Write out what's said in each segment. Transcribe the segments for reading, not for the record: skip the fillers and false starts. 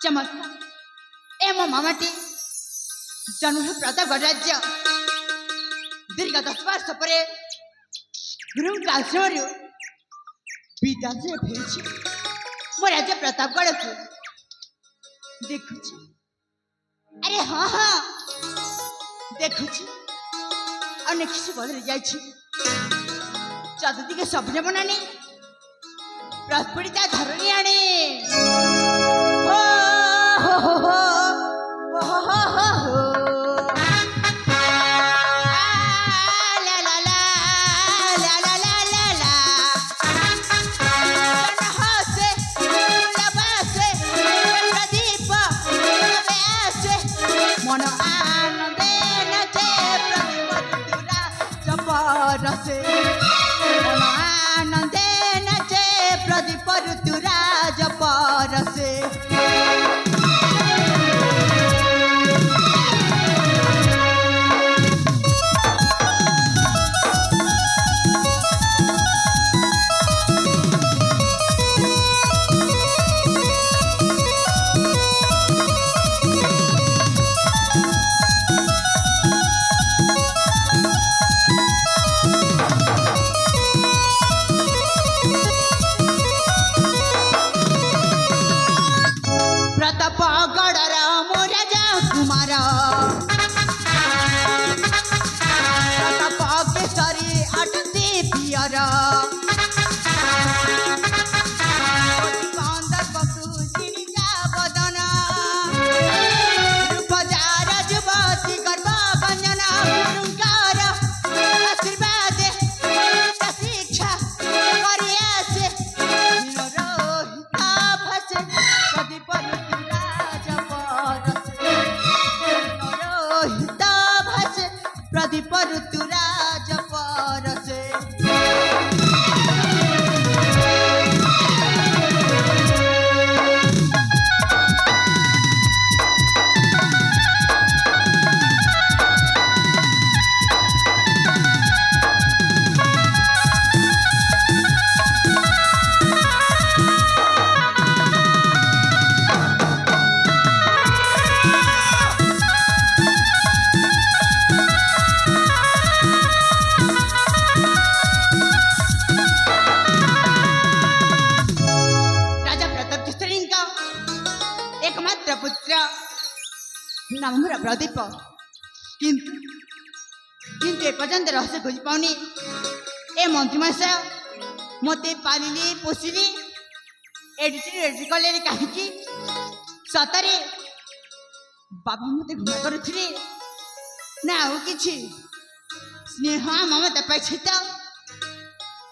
चमत्कार ए मो मामाटी जन्म प्रताप गणराज्य दीर्घ 10 वर्ष पर गुरु आश्रम विद्या फेरी मो राज्य प्रतापगढ़ को देखु अरे हाँ हाँ देखु अनेक किसी बदल जादी के स्वप्न बनाने प्रस्फुटिता धरणी आने मन आनंदे नचे प्रतिपदुरा जपरसे मन आनंदे नचे प्रतिपदुरा जपरसे प्रतापगढ़ मो राजा कुमार प्रताप केसरी अटती पियर बदन रूपजा राजवती गर्भ गंजन आशीर्वाद शिक्षा करियासे प्रदीप ऋतुराज परसे एकमात्र पुत्र नाम मोर प्रदीप किंतु किंतु एपर्यंत रहस्य खोज पाऊनी ए मंत्री महाशय मते पालिली पोषिली एडिट कले कहीं सतरे बाबा मते घुमा करुले ना आउ कि स्नेह ममता पाई तो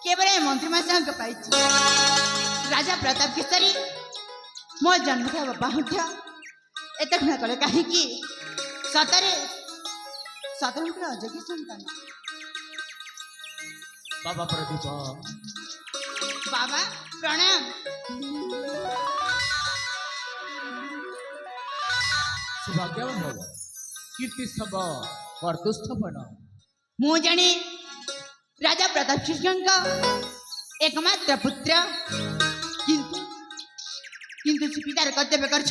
केवल मंत्री महाशय पाई राजा प्रताप केसरी मो जन्म था बाबा हूँ एत घृणा कले कहीं सतरे सतरे अजोग्य संतान बाबा प्रदीप बाबा प्रणाम सौभाग्यवान भव कीर्तिस्तंभ कर्तुस्थपन मु जाने राजा प्रताप शिष्य एकमात्र पुत्र किंतु से पितार कर्तव्य कर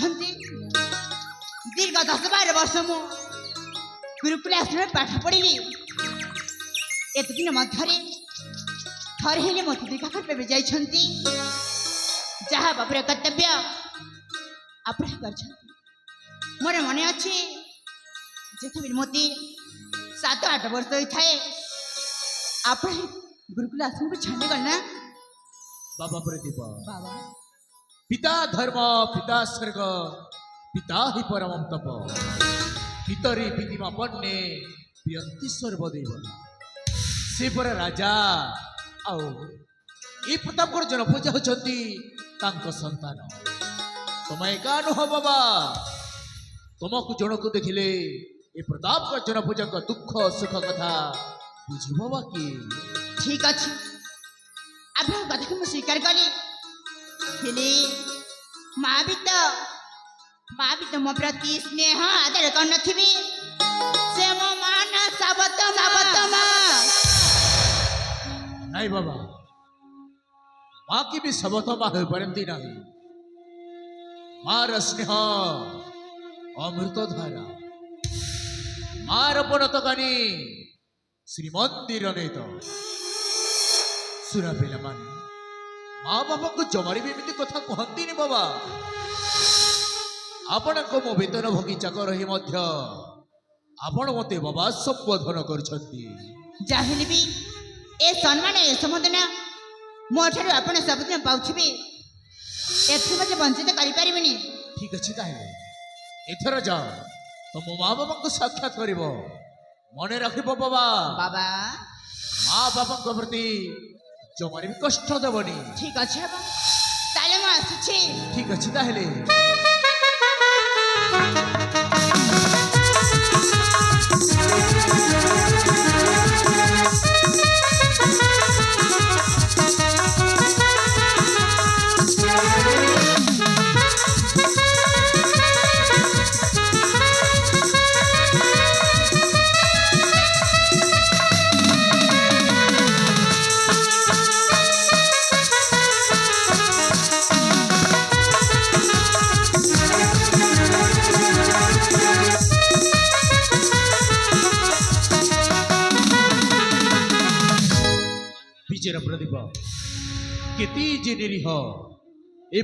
दीर्घ 10-12 वर्ष मु गुरुकुल आश्रम पाठ पढ़ी एत दिन मध्य थरे हेले मत देखा कर जाइछंती जहाँ बापुर कर्तव्य अपराध कर मोर मन अच्छे जिते मते 7-8 वर्ष होता है आप गुरुकुल आश्रम को छाड़े गल ना बाबा प्रदीप बाबा पिता धर्म पिता स्वर्ग पिता ही परम तप पितरी पितिमा पन्ने पियंती सर्वदेव से पर राजा आओ ये प्रतापगढ़ जनपूजा होती संतान तुम एका नुह बाबा तुमको जन को देखिले ये प्रतापगढ़ जनपूजा का दुख सुख कथा बुझ बाबा कि ठीक अच्छे आप कथा को स्वीकार कली माँ भी तो मो प्रति स्नेह आदर कर से मो मान सबत नहीं बाबा माँ की भी सबत माँ हो पारती नहीं ମାର ସ୍ନେହ ଅମୃତ ଧାରା, ମାର ପନତକାନି ଶ୍ରୀମନ୍ଦିର ନେତ। ସୁରା ପିଲାମାନେ ମା ବାପାଙ୍କୁ ଜମାରେ ବି ଏମିତି କଥା କୁହନ୍ତିନି ବାବା। ଆପଣଙ୍କ ମୋ ବେତନ ଭୋଗୀ ଚାକର ରହି ମଧ୍ୟ ଆପଣ ମୋତେ ବାବା ସମ୍ବୋଧନ କରିଛନ୍ତି। ଯାହେଲେ ବି ଏ ସମ୍ମାନ ଏ ସମ୍ବୋଧନ ମୋ ଠାରୁ ଆପଣ ସବୁଦିନ ପାଉଥିବେ, ଏଥିରୁ ମୋତେ ବଞ୍ଚିତ କରିପାରିବେନି। ଠିକ ଅଛି, ତାହେଲେ ଏଥର ଯାଅ ତମ ମା ବାବାଙ୍କୁ ସାକ୍ଷାତ କରିବ। ମନେ ରଖିବ ବାବା, ବାବା ମା ବାବାଙ୍କ ପ୍ରତି ଜମାରେ ବି କଷ୍ଟ ଦେବନି। ଠିକ ଅଛି ବାବା, ତାହେଲେ ମୁଁ ଆସୁଛି। ଠିକ ଅଛି ତାହେଲେ। ବିଜୟର ପ୍ରଦୀପ କେତେ ଯେ ନିରୀହ